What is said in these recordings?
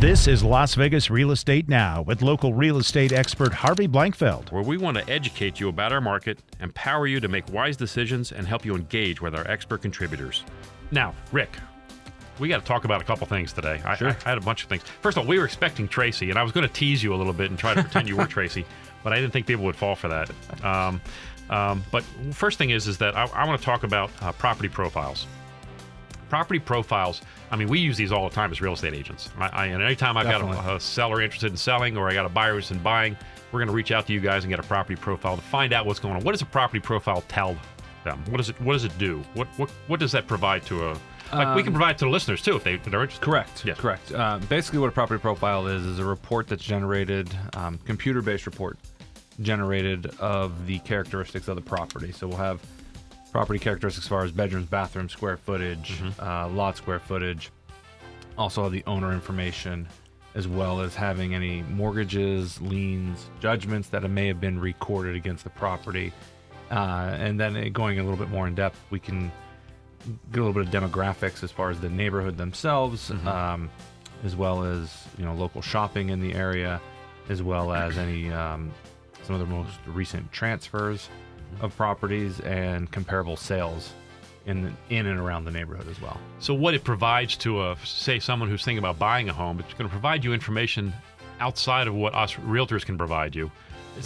This is Las Vegas Real Estate Now with local real estate expert Harvey Blankfeld. Where we want to educate you about our market, empower you to make wise decisions, and help you engage with our expert contributors. Now, Rick, we got to talk about a couple things today. Sure. I had a bunch of things. First of all, we were expecting Tracy, and I was going to tease you a little bit and try to pretend you were Tracy, but I didn't think people would fall for that. But first thing is that I want to talk about property profiles. Property profiles, I mean, we use these all the time as real estate agents. And anytime I've got a seller interested in selling or I got a buyer interested in buying, we're going to reach out to you guys and get a property profile to find out what's going on. What does a property profile tell them? What does it do? What does that provide to we can provide to the listeners too if they're interested. Correct. Yes. Correct. Basically, what a property profile is a report that's generated, computer-based report generated of the characteristics of the property. So we'll have property characteristics as far as bedrooms, bathrooms, square footage, lot square footage. Also have the owner information, as well as having any mortgages, liens, judgments that may have been recorded against the property. And then going a little bit more in depth, we can get a little bit of demographics as far as the neighborhood themselves, as well as local shopping in the area, as well as any some of the most recent transfers of properties and comparable sales in and around the neighborhood as well. So what it provides to say someone who's thinking about buying a home, it's going to provide you information outside of what us realtors can provide you.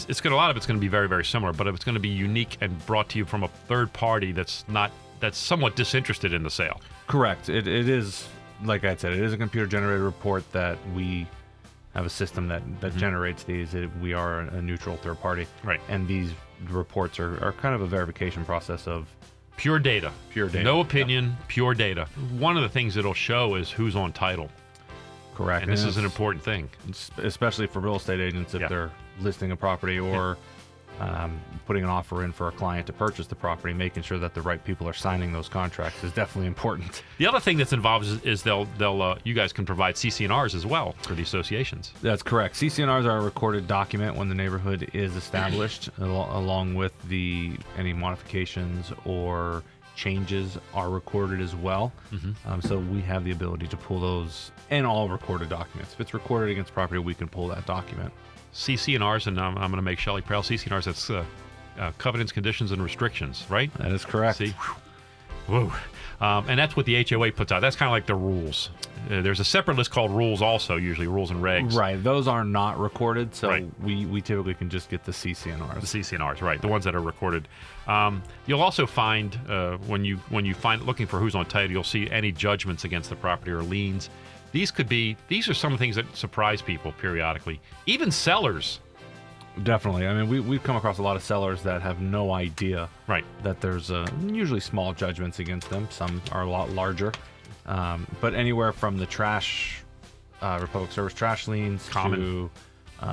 A lot of it's going to be very, very similar, but it's going to be unique and brought to you from a third party that's somewhat disinterested in the sale. Correct. It is, like I said, it is a computer generated report that we have a system that generates these. We are a neutral third party. Right. And these reports are kind of a verification process of pure data. Pure data. No opinion, pure data. One of the things it'll show is who's on title. Correct. And this is an important thing. Especially for real estate agents if they're listing a property or putting an offer in for a client to purchase the property, making sure that the right people are signing those contracts is definitely important. The other thing that's involved is they'll you guys can provide CCRs as well for the associations. That's correct. CCRs are a recorded document when the neighborhood is established, along with any modifications or changes are recorded as well. So we have the ability to pull those and all recorded documents. If it's recorded against property, we can pull that document. CCRs, and I'm going to make Shelley proud. CCRs, that's covenants, conditions, and restrictions, right? That is correct. See? Whoa. And that's what the HOA puts out. That's kind of like the rules. There's a separate list called rules also, usually rules and regs. Right. Those are not recorded, so we typically can just get the CCNRs. The CCNRs, right. The ones that are recorded. You'll also find, when you find looking for who's on title, you'll see any judgments against the property or liens. These are some of the things that surprise people periodically. Even sellers. Definitely. I mean, we've come across a lot of sellers that have no idea that there's usually small judgments against them. Some are a lot larger. But anywhere from the Republic Service trash liens to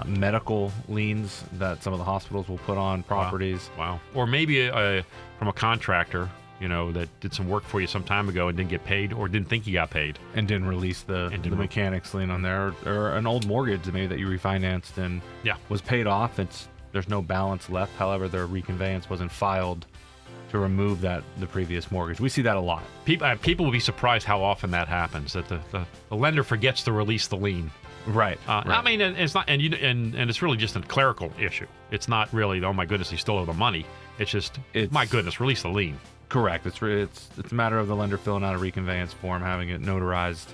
medical liens that some of the hospitals will put on properties. Wow. Or maybe from a contractor, that did some work for you some time ago and didn't get paid or didn't think he got paid. And didn't release the mechanics lien on there. Or an old mortgage maybe that you refinanced and was paid off. There's no balance left. However, their reconveyance wasn't filed to remove the previous mortgage. We see that a lot. People will be surprised how often that happens, that the lender forgets to release the lien. Right. I mean, it's not, and it's really just a clerical issue. It's not really, oh my goodness, he still owed the money. It's just, my goodness, release the lien. Correct. It's a matter of the lender filling out a reconveyance form, having it notarized,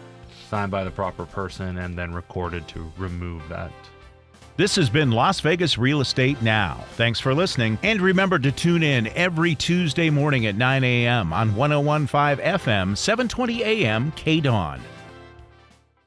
signed by the proper person, and then recorded to remove that. This has been Las Vegas Real Estate Now. Thanks for listening, and remember to tune in every Tuesday morning at 9 a.m. on 101.5 FM, 720 a.m. KDWN.